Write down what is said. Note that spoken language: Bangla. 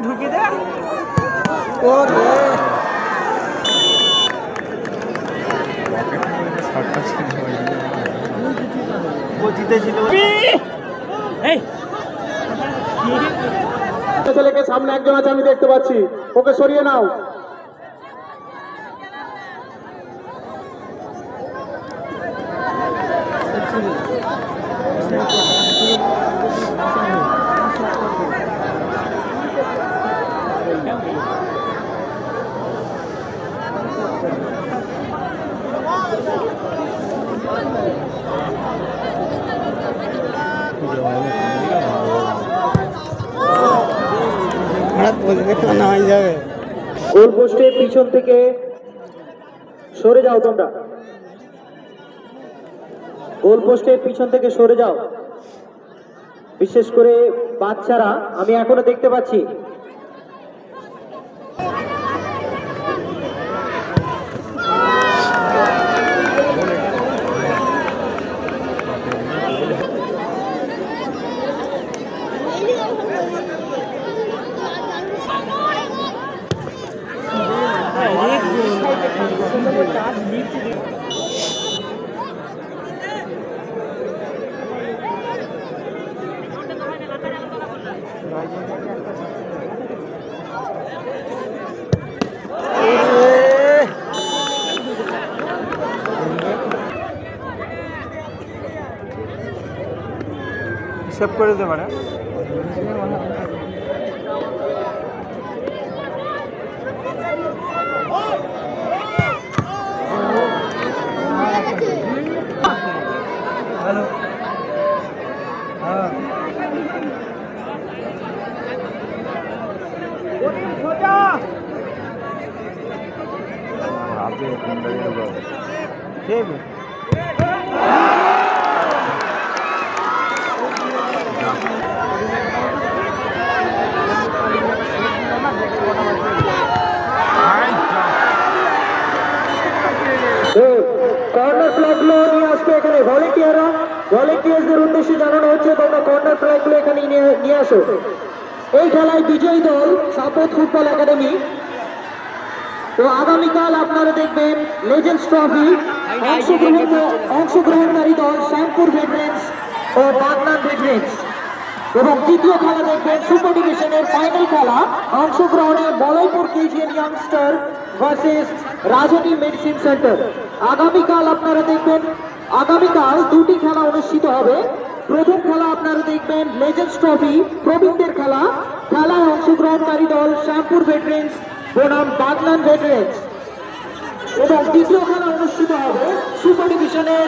ঢুকি দে ছেলেকে সামনে একজন আছে আমি দেখতে পাচ্ছি, ওকে সরিয়ে নাও। গোল পোস্টের পিছন থেকে সরে যাও, তোমরা গোল পোস্টের পিছন থেকে সরে যাও, বিশেষ করে বাচ্চারা আমি এখনো দেখতে পাচ্ছি। সেভ করে দিতে পারে। হ্যালো, হ্যাঁ ঠিক কর্নার ফ্ল্যাগ গুলো নিয়ে আসবে এখানে ভলেন্টিয়াররা। ভলেন্টিয়ারদের উদ্দেশ্যে জানানো হচ্ছে তোমরা কর্নার ফ্ল্যাগ গুলো এখানে নিয়ে আসো। এই খেলায় বিজয়ী দল সাপোর্ট ফুটবল একাডেমি। তো আগামীকাল আপনারা দেখবেন লেজেন্ডস ট্রফি, অংশগ্রহণকারী দল শ্যামপুর ভেটারেন্স ও বাগনান ভেটারেন্স। এবং দ্বিতীয় খেলা দেখবেন সুপার ডিভিশনের ফাইনাল খেলা, অংশগ্রহণে Baloypur KGN youngster versus Rajni medicine centre. আগামীকাল আপনারা দেখবেন, আগামীকাল দুটি খেলা অনুষ্ঠিত হবে। প্রথম খেলা আপনারা দেখবেন লেজেন্ডস ট্রফি প্রবীণদের খেলা, খেলায় অংশগ্রহণকারী দল শ্যামপুর ভেটারেন্স বনাম বাগনান ভেটারেন্স। এবং দ্বিতীয় খেলা অনুষ্ঠিত হবে সুপার ডিভিশনের